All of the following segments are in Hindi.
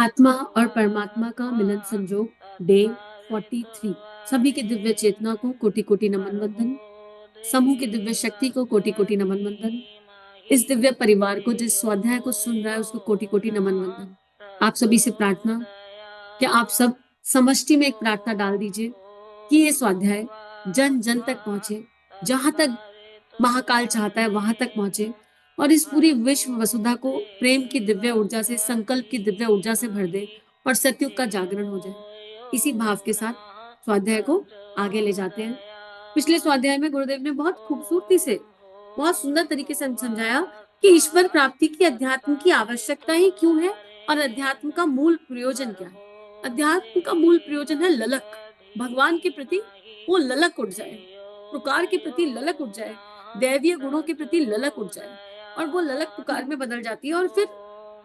आत्मा और परमात्मा का मिलन संजोग डे 43। सभी के दिव्य चेतना को कोटि कोटि नमन वंदन। समूह की दिव्य शक्ति को कोटि कोटि नमन वंदन। इस दिव्य परिवार को, जिस स्वाध्याय को सुन रहा है, उसको कोटि कोटि नमन वंदन। आप सभी से प्रार्थना कि आप सब समष्टि में एक प्रार्थना डाल दीजिए कि ये स्वाध्याय जन जन तक पहुंचे, जहां तक महाकाल चाहता है वहां तक पहुंचे, और इस पूरी विश्व वसुधा को प्रेम की दिव्य ऊर्जा से, संकल्प की दिव्य ऊर्जा से भर दे और सत्युग का जागरण हो जाए। इसी भाव के साथ स्वाध्याय को आगे ले जाते हैं। पिछले स्वाध्याय में गुरुदेव ने बहुत खूबसूरती से, बहुत सुंदर तरीके से समझाया कि ईश्वर प्राप्ति की अध्यात्म की आवश्यकता ही क्यों है और अध्यात्म का मूल प्रयोजन क्या है। अध्यात्म का मूल प्रयोजन है ललक, भगवान के प्रति वो ललक उठ जाए, पुकार के प्रति ललक उठ जाए, दैवीय गुणों के प्रति ललक उठ जाए, और वो ललक पुकार में बदल जाती है और फिर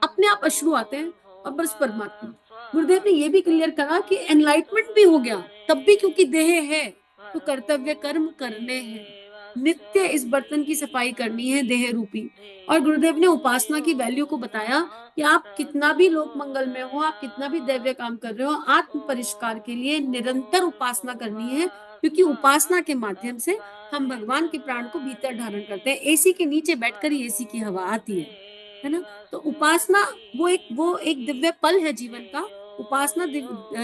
अपने आप अश्रु आते हैं और बस परमात्मा। गुरुदेव ने ये भी क्लियर करा कि एनलाइटमेंट भी हो गया तब भी, क्योंकि देह है तो कर्तव्य कर्म करने हैं, नित्य इस बर्तन की सफाई करनी है देह रूपी। और गुरुदेव ने उपासना की वैल्यू को बताया कि आप कितना भी लोक मंगल में हो, आप कितना भी दैव्य काम कर रहे हो, आत्म परिष्कार के लिए निरंतर उपासना करनी है, क्योंकि उपासना के माध्यम से हम भगवान के प्राण को भीतर धारण करते हैं। एसी के नीचे बैठकर ही एसी की हवा आती है ना। तो उपासना वो एक दिव्य पल है जीवन का। उपासना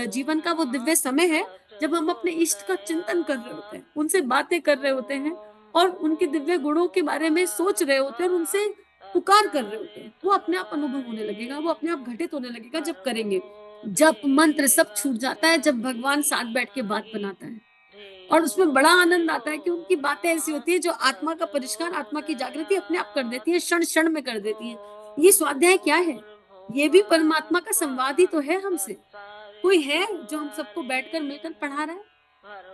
जीवन का वो दिव्य समय है जब हम अपने इष्ट का चिंतन कर रहे होते हैं, उनसे बातें कर रहे होते हैं और उनके दिव्य गुणों के बारे में सोच रहे होते हैं और उनसे पुकार कर रहे होते हैं। वो अपने आप अनुभव होने लगेगा, वो अपने आप घटित होने लगेगा जब करेंगे। जब मंत्र सब छूट जाता है, जब भगवान साथ बैठ के बात बनाता है, और उसमें बड़ा आनंद आता है कि उनकी बातें ऐसी होती है जो आत्मा का परिष्कार, आत्मा की जागृति अपने आप कर देती है, क्षण क्षण में कर देती है। ये स्वाध्याय क्या है? ये भी परमात्मा का संवाद ही तो है हमसे। कोई है जो हम सबको बैठकर मिलकर पढ़ा रहा है।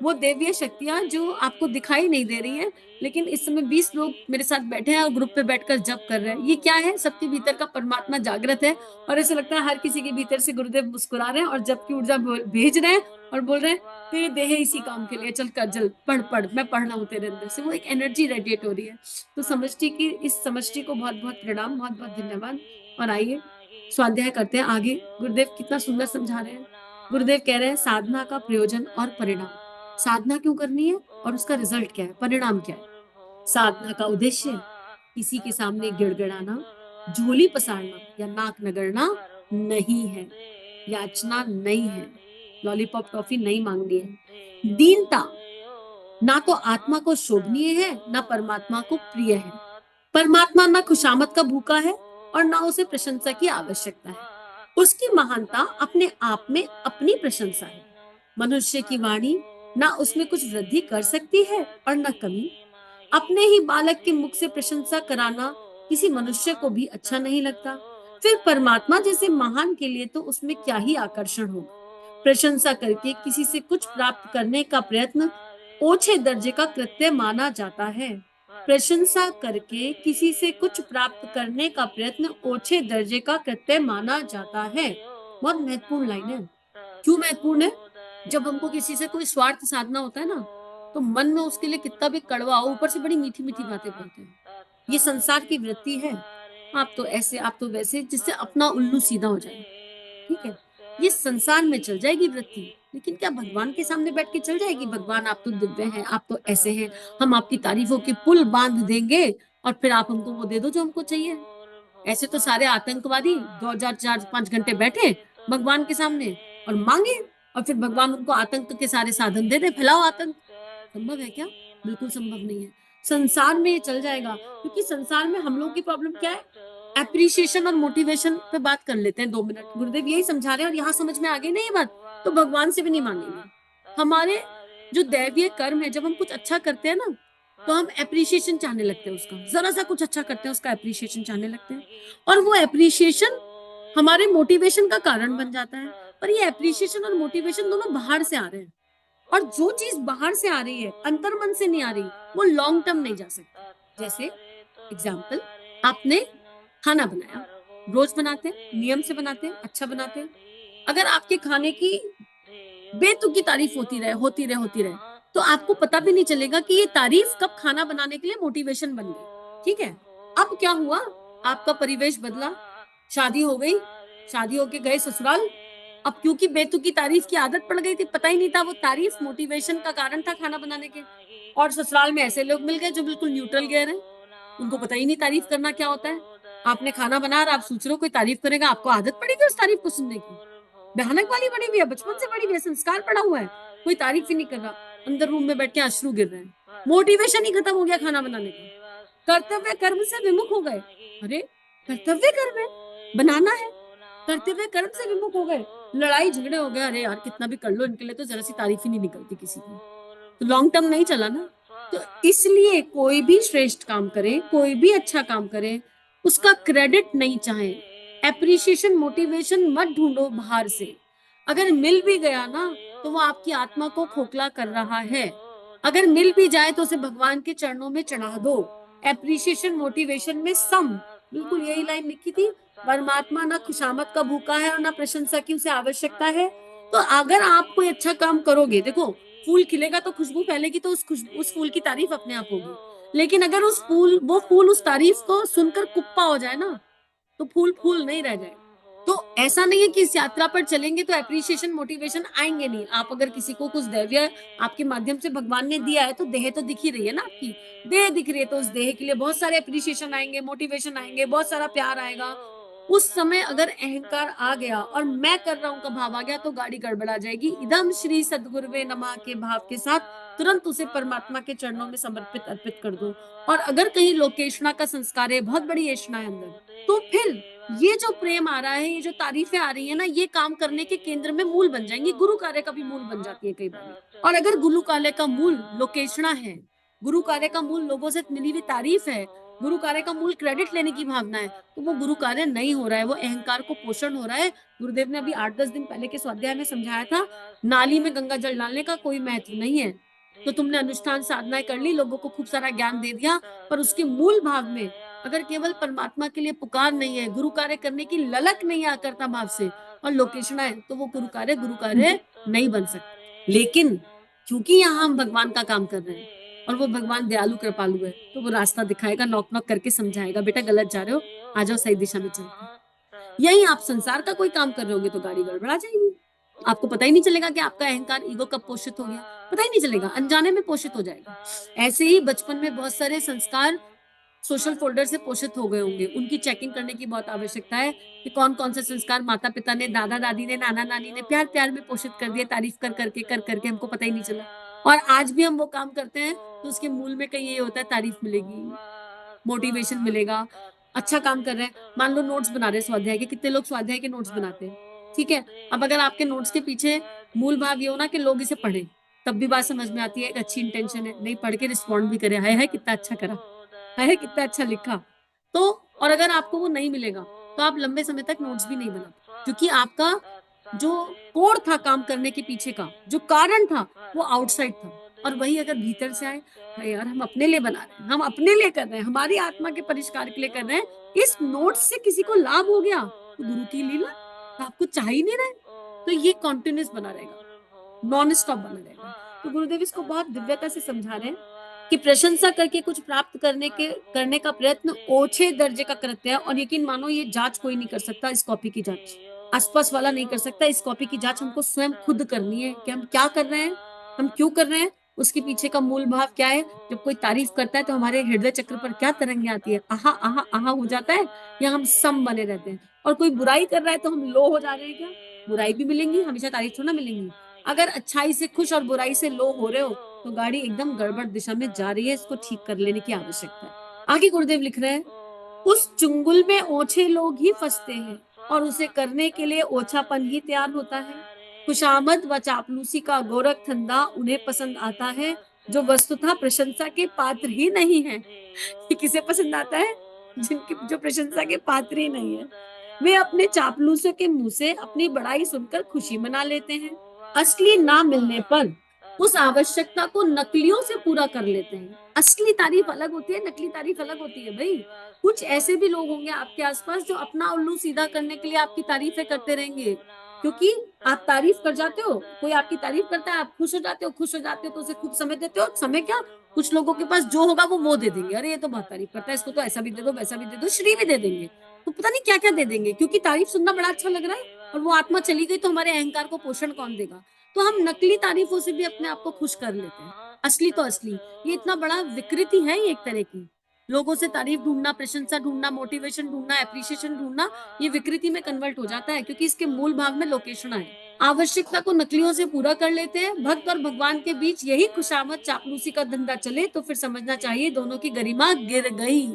वो दैवीय शक्तियां जो आपको दिखाई नहीं दे रही हैं, लेकिन इस समय 20 लोग मेरे साथ बैठे हैं और ग्रुप पे बैठकर जप कर रहे हैं। ये क्या है? सबके भीतर का परमात्मा जागृत है और ऐसा लगता है हर किसी के भीतर से गुरुदेव मुस्कुरा रहे हैं और जप की ऊर्जा भेज रहे हैं और बोल रहे हैं तेरे देह इसी काम के लिए, चल कर जल पढ़ पढ़, मैं पढ़ना हूँ तेरे अंदर से। वो एक एनर्जी रेडिएट हो रही है। तो इस समष्टि को बहुत बहुत प्रणाम, बहुत बहुत धन्यवाद। और आइए स्वाध्याय करते हैं आगे। गुरुदेव कितना सुंदर समझा रहे हैं। गुरुदेव कह रहे हैं साधना का प्रयोजन और परिणाम। साधना क्यों करनी है और उसका रिजल्ट क्या है, परिणाम क्या है। साधना का उद्देश्य किसी के सामने गिड़गिड़ाना, झोली पसारना या नाक नगड़ना नहीं है, याचना नहीं है, लॉलीपॉप टॉफी नहीं मांगनी है। दीनता ना तो आत्मा को शोभनीय है ना परमात्मा को प्रिय है। परमात्मा ना खुशामद का भूखा है और ना उसे प्रशंसा की आवश्यकता है। उसकी महानता अपने आप में अपनी प्रशंसा है। मनुष्य की वाणी ना उसमें कुछ वृद्धि कर सकती है और ना कमी। अपने ही बालक के मुख से प्रशंसा कराना किसी मनुष्य को भी अच्छा नहीं लगता। फिर परमात्मा जैसे महान के लिए तो उसमें क्या ही आकर्षण होगा। प्रशंसा करके किसी से कुछ प्राप्त करने का प्रयत्न ओछे दर्जे का कृत्य माना जाता है। प्रशंसा करके किसी से कुछ प्राप्त करने का प्रयत्न ओछे दर्जे का कृत्य माना जाता है। बहुत महत्वपूर्ण लाइन है। क्यों महत्वपूर्ण है? जब हमको किसी से कोई स्वार्थ साधना होता है ना, तो मन में उसके लिए कितना भी कड़वा हो, ऊपर से बड़ी मीठी मीठी बातें बोलते हैं। ये संसार की वृत्ति है, आप तो ऐसे, आप तो वैसे, जिससे अपना उल्लू सीधा हो जाए। ठीक है, ये संसार में चल जाएगी वृत्ति, लेकिन क्या भगवान के सामने बैठ के चल जाएगी? भगवान आप तो दिव्य हैं, आप तो ऐसे हैं, हम आपकी तारीफों के पुल बांध देंगे और फिर आप हमको वो दे दो जो हमको चाहिए। ऐसे तो सारे आतंकवादी 2004-5 घंटे बैठे भगवान के सामने और मांगे, और फिर भगवान उनको आतंक के सारे साधन दे दे, फैलाओ आतंक। संभव है क्या? बिल्कुल संभव नहीं है। संसार में ये चल जाएगा, क्योंकि संसार में हम लोगों की प्रॉब्लम क्या है? एप्रिसिएशन और मोटिवेशन पे बात कर लेते हैं 2 मिनट। गुरुदेव यही समझा रहे हैं, और यहाँ समझ में आ गई ना ये बात, तो भगवान से भी नहीं मांगेंगे। हमारे जो दैवीय कर्म है, जब हम कुछ अच्छा करते हैं ना, तो हम एप्रिसिएशन चाहने लगते हैं उसका। जरा सा कुछ अच्छा करते हैं उसका एप्रिसिएशन चाहने लगते हैं, और वो एप्रिसिएशन हमारे मोटिवेशन का कारण बन जाता है। पर ये एप्रिसिएशन और मोटिवेशन दोनों बाहर से आ रहे हैं, और जो चीज बाहर से आ रही है, अंतर्मन से नहीं आ रही, वो लॉन्ग टर्म नहीं जा सकती। जैसे एग्जाम्पल, आपने खाना बनाया, रोज बनाते हैं, नियम से बनाते हैं, अच्छा बनाते हैं। अगर आपके खाने की बेतुकी तारीफ होती रहे, तो आपको पता भी नहीं चलेगा कि ये तारीफ कब खाना बनाने के लिए मोटिवेशन बन गई। ठीक है, अब क्या हुआ? आपका परिवेश बदला, शादी हो गई, शादी होके गए ससुराल, अब क्योंकि बेतुकी तारीफ की आदत पड़ गई थी, पता ही नहीं था वो तारीफ मोटिवेशन का कारण था खाना बनाने के। और ससुराल में ऐसे लोग मिल गए जो बिल्कुल न्यूट्रल गियर हैं, उनको पता ही नहीं तारीफ करना क्या होता है। आपने खाना बना और आप सोच रहे हो कोई तारीफ करेगा, आपको आदत पड़ी थी उस तारीफ को सुनने की। भयानक वाली बनी हुई है, बचपन से बड़ी हुई है, संस्कार पड़ा हुआ है, कोई तारीफ ही नहीं कर रहा, अंदर रूम में बैठ के अश्रु गिर रहे हैं, मोटिवेशन ही खत्म हो गया खाना बनाने का, कर्तव्य कर्म से विमुख हो गए। अरे कर्तव्य कर्म है, बनाना है, कर्तव्य कर्म से विमुख हो गए, लड़ाई झगड़े हो गए, अरे यार कितना भी कर लो इनके लिए तो जरा सी तारीफ ही नहीं निकलती किसी की, तो लॉन्ग टर्म नहीं चला ना। तो इसलिए कोई भी श्रेष्ठ काम करे, कोई भी अच्छा काम करे, उसका क्रेडिट नहीं चाहे, एप्रिसिएशन मोटिवेशन मत ढूंढो बाहर से। अगर मिल भी गया ना तो वो आपकी आत्मा को खोखला कर रहा है, अगर मिल भी जाए तो उसे भगवान के चरणों में चढ़ा दो। एप्रिसिएशन मोटिवेशन में सम, बिल्कुल यही लाइन लिखी थी, परमात्मा ना खुशामद का भूखा है और ना प्रशंसा की उसे आवश्यकता है। तो अगर आप कोई अच्छा काम करोगे, देखो फूल खिलेगा तो खुशबू फैलेगी, तो उस फूल की तारीफ अपने आप होगी। लेकिन अगर वो फूल उस तारीफ को सुनकर कुप्पा हो जाए ना, तो फूल फूल नहीं रह जाएगा। तो ऐसा नहीं है कि इस यात्रा पर चलेंगे तो एप्रिसिएशन मोटिवेशन आएंगे नहीं। आप अगर किसी को कुछ दैवीय आपके माध्यम से भगवान ने दिया है, तो देह तो दिख ही रही है ना, आपकी देह दिख रही है, तो उस देह के लिए बहुत सारे एप्रिसिएशन आएंगे, मोटिवेशन आएंगे, बहुत सारा प्यार आएगा। उस समय अगर अहंकार आ गया और मैं कर रहा हूं का भाव आ गया, तो गाड़ी गड़बड़ा जाएगी। इदम श्री सद्गुरुवे नमः के भाव के साथ तुरंत उसे परमात्मा के चरणों में समर्पित अर्पित कर दो। और अगर कहीं लोकेशना का संस्कार है, बहुत बड़ी ऐशना है अंदर, तो फिर ये जो प्रेम आ रहा है, ये जो तारीफें आ रही है ना, ये काम करने के केंद्र में मूल बन जाएंगी, गुरु कार्य का भी मूल बन जाती है कई बार। और अगर गुरु कार्य का मूल लोकेशना है, गुरु कार्य का मूल लोगों से मिली हुई तारीफ है, गुरु कार्य का मूल क्रेडिट लेने की भावना है, तो वो गुरु कार्य नहीं हो रहा है, वो अहंकार को पोषण हो रहा है। गुरुदेव ने अभी 8-10 दिन पहले के स्वाध्याय में समझाया था, नाली में गंगा जल डालने का कोई महत्व नहीं है। तो तुमने अनुष्ठान साधनाएं कर ली, लोगों को खूब सारा ज्ञान दे दिया, पर उसके मूल भाव में अगर केवल परमात्मा के लिए पुकार नहीं है, गुरु कार्य करने की ललक नहीं है आकर्ता भाव से, और लोकेशना है, तो वो गुरु कार्य नहीं बन सकता। लेकिन क्योंकि यहाँ हम भगवान का काम कर रहे हैं और वो भगवान दयालु कृपालु है, तो वो रास्ता दिखाएगा, नॉक नॉक करके समझाएगा, बेटा गलत जा रहे हो, आ जाओ सही दिशा में चलते हैं। यही आप संसार का कोई काम कर रहे होगे तो गाड़ी गड़बड़ा जाएगी, आपको पता ही नहीं चलेगा कि आपका अहंकार ईगो कब पोषित हो गया, पता ही नहीं चलेगा, अनजाने में पोषित हो जाएगा। ऐसे ही बचपन में बहुत सारे संस्कार सोशल फोल्डर से पोषित हो गए होंगे, उनकी चेकिंग करने की बहुत आवश्यकता है कि कौन कौन से संस्कार माता पिता ने, दादा दादी ने, नाना नानी ने प्यार प्यार में पोषित कर दिए, तारीफ कर करके हमको पता ही नहीं चला। और आज भी हम वो काम करते हैं, तो उसके मूल में कहीं ये होता है, तारीफ मिलेगी, मोटिवेशन मिलेगा, अच्छा काम कर रहे हैं। मान लो नोट्स बना रहे हैं स्वाध्याय के, कितने लोग स्वाध्याय के नोट्स बनाते हैं, ठीक है। अब अगर आपके नोट्स के पीछे मूल भाव ये हो ना कि लोग इसे पढ़े, तब भी बात समझ में आती है, एक अच्छी इंटेंशन है, नहीं पढ़ के रिस्पॉन्ड भी करे, हाय हाय कितना अच्छा करा, है कितना अच्छा लिखा। तो और अगर आपको वो नहीं मिलेगा, तो आप लंबे समय तक नोट्स भी नहीं बना, क्योंकि आपका जो कोर था काम करने के पीछे का, जो कारण था, वो आउटसाइड था। और वही अगर भीतर से आए, अरे यार हम अपने लिए बना रहे हैं, हम अपने लिए कर रहे हैं, हमारी आत्मा के परिष्कार के लिए कर रहे हैं, इस नोट्स से किसी को लाभ हो गया तो गुरु की लीला, तो आपको चाह ही नहीं रहे, तो ये कॉन्टिन्यूस बना रहेगा, नॉन स्टॉप बना रहेगा। तो गुरुदेव इसको बहुत दिव्यता से समझा रहे हैं कि प्रशंसा करके कुछ प्राप्त करने का प्रयत्न ओछे दर्जे का कृत्य है। और यकीन मानो ये जांच कोई नहीं कर सकता, इस कॉपी की जांच आसपास वाला नहीं कर सकता, इस कॉपी की जांच हमको स्वयं खुद करनी है कि हम क्या कर रहे हैं, हम क्यों कर रहे हैं, उसके पीछे का मूल भाव क्या है। जब कोई तारीफ करता है तो हमारे हृदय चक्र पर क्या तरंगे आती है, आहा आहा आहा हो जाता है, या हम सम बने रहते हैं। और कोई बुराई कर रहा है तो हम लो हो जा रहे हैं क्या, बुराई भी मिलेंगी, हमेशा तारीफ थोड़ा मिलेंगी। अगर अच्छाई से खुश और बुराई से लो हो रहे हो, तो गाड़ी एकदम गड़बड़ दिशा में जा रही है, इसको ठीक कर लेने की आवश्यकता है। आगे गुरुदेव लिख रहे हैं, उस चुंगल में ओछे लोग ही फंसते हैं और उसे करने के लिए ओछापन ही तैयार होता है। खुशामद व चापलूसी का गोरख धंधा उन्हें पसंद आता है, जो वस्तुतः प्रशंसा के पात्र ही नहीं है। ये किसे पसंद आता है, जिनकी जो प्रशंसा के पात्र ही नहीं है। वे अपने चापलूसों के मुंह से अपनी बड़ाई सुनकर खुशी मना लेते हैं, असली ना मिलने पर उस आवश्यकता को नकलियों से पूरा कर लेते हैं। असली तारीफ अलग होती है, नकली तारीफ अलग होती है भाई। कुछ ऐसे भी लोग होंगे आपके आसपास जो अपना उल्लू सीधा करने के लिए आपकी तारीफें करते रहेंगे, क्योंकि आप तारीफ कर जाते हो, कोई आपकी तारीफ करता है, आप खुश हो जाते हो, खुश हो जाते हो तो उसे खूब समय देते हो। समय क्या, कुछ लोगों के पास जो होगा वो दे देंगे, अरे ये तो बहुत तारीफ करता है, इसको तो ऐसा भी दे दो, वैसा भी दे दो, श्री भी दे देंगे। तो पता नहीं क्या क्या दे देंगे, क्योंकि तारीफ सुनना बड़ा अच्छा लग रहा है और वो आत्मा चली गई तो हमारे अहंकार को पोषण कौन देगा। तो हम नकली तारीफों से भी अपने आप को खुश कर लेते हैं। असली तो असली, ये इतना बड़ा विकृति है ये एक तरह की। लोगों से तारीफ ढूंढना, प्रशंसा ढूंढना, मोटिवेशन ढूंढना, एप्रिसिएशन ढूंढना, ये विकृति में कन्वर्ट हो जाता है, क्योंकि इसके मूल भाग में लोकेशना है। आवश्यकता को नकलियों से पूरा कर लेते हैं। भक्त और भगवान के बीच यही खुशामद चापलूसी का धंधा चले तो फिर समझना चाहिए दोनों की गरिमा गिर गई।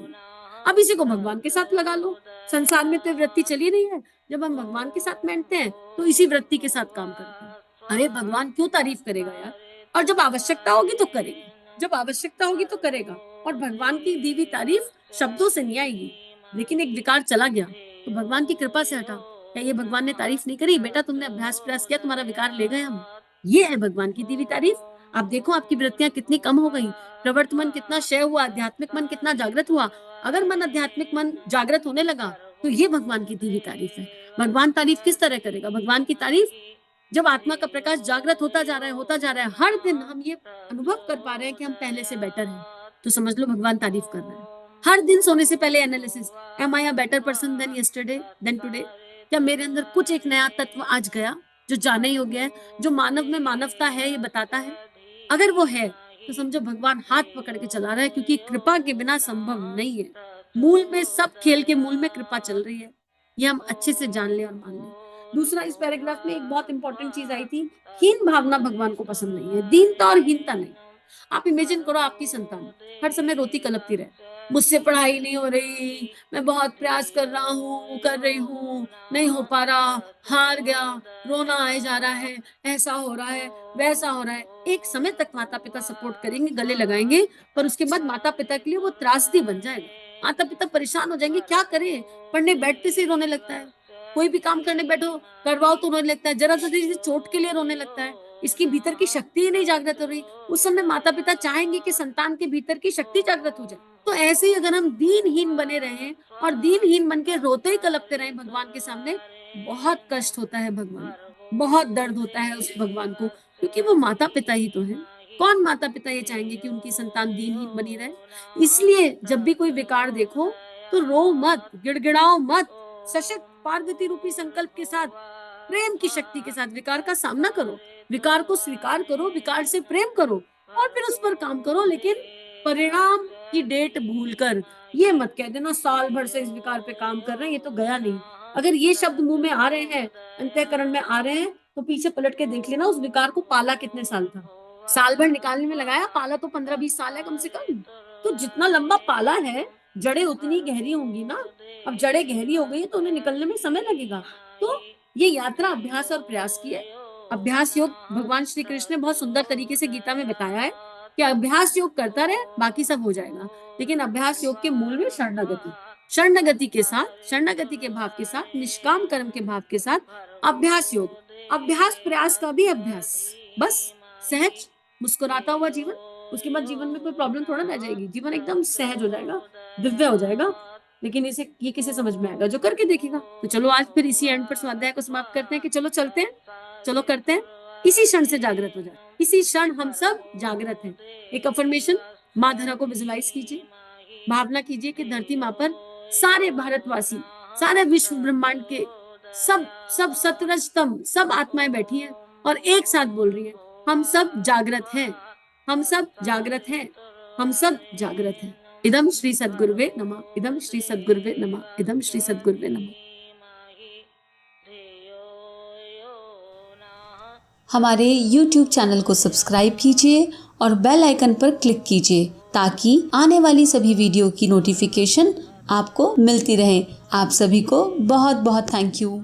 अब इसी को भगवान के साथ लगा लो। संसार में तो वृत्ति चली रही है, जब हम भगवान के साथ बैठते हैं तो इसी वृत्ति के साथ काम करते हैं। अरे भगवान क्यों तारीफ करेगा यार, और जब आवश्यकता होगी तो करेगा, जब आवश्यकता होगी तो करेगा। और भगवान की दी हुई तारीफ शब्दों से नहीं आएगी। लेकिन एक विकार चला गया तो भगवान की कृपा से हटा। क्या ये भगवान ने तारीफ नहीं करी, बेटा तुमने अभ्यास प्रयास किया, तुम्हारा विकार ले गए हम। ये है भगवान की दी हुई तारीफ। आप देखो आपकी वृत्तियां कितनी कम हो गई, प्रवर्त मन कितना क्षय हुआ, आध्यात्मिक मन कितना जागृत हुआ। अगर मन आध्यात्मिक मन जागृत होने लगा तो ये भगवान की दी हुई तारीफ है। भगवान तारीफ किस तरह करेगा? भगवान की तारीफ जब आत्मा का प्रकाश जागृत होता जा रहा है, होता जा रहा है, हर दिन हम ये अनुभव कर पा रहे हैं कि हम पहले से बेटर हैं, तो समझ लो भगवान तारीफ कर रहे हैं। हर दिन सोने से पहले analysis, am I a better person than yesterday than today? क्या मेरे अंदर कुछ एक नया तत्व आज गया जो जाने योग्य है, जो मानव में मानवता है ये बताता है? अगर वो है तो समझो भगवान हाथ पकड़ के चला रहा है, क्योंकि कृपा के बिना संभव नहीं है। मूल में, सब खेल के मूल में कृपा चल रही है, ये हम अच्छे से जान ले और मान ले। दूसरा, इस पैराग्राफ में एक बहुत इंपॉर्टेंट चीज आई थी, हीन भावना भगवान को पसंद नहीं है, दीनता और हीनता नहीं। आप इमेजिन करो आपकी संतान हर समय रोती कलपती रहे, मुझसे पढ़ाई नहीं हो रही, मैं बहुत प्रयास कर रहा हूँ, कर रही हूँ, नहीं हो पा रहा, हार गया, रोना आए जा रहा है, ऐसा हो रहा है, वैसा हो रहा है। एक समय तक माता पिता सपोर्ट करेंगे, गले लगाएंगे, पर उसके बाद माता पिता के लिए वो त्रासदी बन जाएगा। माता पिता परेशान हो जाएंगे, क्या करें, पढ़ने बैठते से ही रोने लगता है, कोई भी काम करने बैठो करवाओ तो रोने लगता है, जरा सा से चोट के लिए रोने लगता है, इसकी भीतर की शक्ति ही नहीं जागृत हो रही। उस समय माता पिता चाहेंगे कि संतान के भीतर की शक्ति जागृत हो जाए। तो ऐसे ही अगर हम दीनहीन बने रहें और दीनहीन बन के रोते ही कलपते रहें भगवान के सामने, बहुत कष्ट होता है भगवान को, बहुत दर्द होता है उस भगवान को, क्योंकि वो माता पिता ही तो है। कौन माता पिता ये चाहेंगे कि उनकी संतान दीनहीन बनी रहे? इसलिए जब भी कोई विकार देखो तो रो मत, गिड़गिड़ाओ मत, सशक्त पार्वती रूपी संकल्प के साथ, प्रेम की शक्ति के साथ विकार का सामना करो, विकार को स्वीकार करो, विकार से प्रेम करो और फिर उस पर काम करो। लेकिन परिणाम की डेट भूलकर ये मत कह देना साल भर से इस विकार पे काम कर रहे हैं, ये तो गया नहीं। अगर ये शब्द मुंह में आ रहे हैं, अंतःकरण में आ रहे हैं, तो पीछे पलट के देख लेना उस विकार को पाला कितने साल था। साल भर निकालने में लगाया, पाला तो 15-20 साल है कम से कम। तो जितना लंबा पाला है, जड़ें उतनी गहरी होंगी ना। अब जड़ें गहरी हो गई तो उन्हें निकलने में समय लगेगा। तो ये यात्रा अभ्यास और प्रयास की है। अभ्यास योग भगवान श्री कृष्ण ने बहुत सुंदर तरीके से गीता में बताया है कि अभ्यास योग करता रहे, बाकी सब हो जाएगा। लेकिन अभ्यास योग के मूल में शरणागति, शरणागति के साथ, शरणागति के भाव के साथ, निष्काम कर्म के भाव के साथ अभ्यास योग, अभ्यास प्रयास का भी अभ्यास। बस सहज मुस्कुराता हुआ जीवन, उसके बाद जीवन में कोई प्रॉब्लम थोड़ा ना जाएगी, जीवन एकदम सहज हो जाएगा, दिव्य हो जाएगा। लेकिन इसे ये किसे समझ में आएगा? जो करके देखेगा। तो चलो आज फिर इसी एंड पर स्वाध्याय को समाप्त करते हैं कि चलो चलते हैं, चलो करते हैं। इसी क्षण से जागृत हो जाए, इसी क्षण हम सब जागृत हैं। एक अफर्मेशन, माँ धरा को विजुलाइज कीजिए, भावना कीजिए कि धरती माँ पर सारे भारतवासी, सारे विश्व ब्रह्मांड के सब सब सतरजतम सब आत्माएं बैठी हैं और एक साथ बोल रही हैं, हम सब जागृत हैं, हम सब जागृत हैं, हम सब जागृत हैं। इदम श्री सद्गुरुवे नमः, इदम श्री सद्गुरुवे नमः, इदम श्री सद्गुरुवे नमः। हमारे YouTube चैनल को सब्सक्राइब कीजिए और बेल आइकन पर क्लिक कीजिए ताकि आने वाली सभी वीडियो की नोटिफिकेशन आपको मिलती रहे। आप सभी को बहुत बहुत थैंक यू।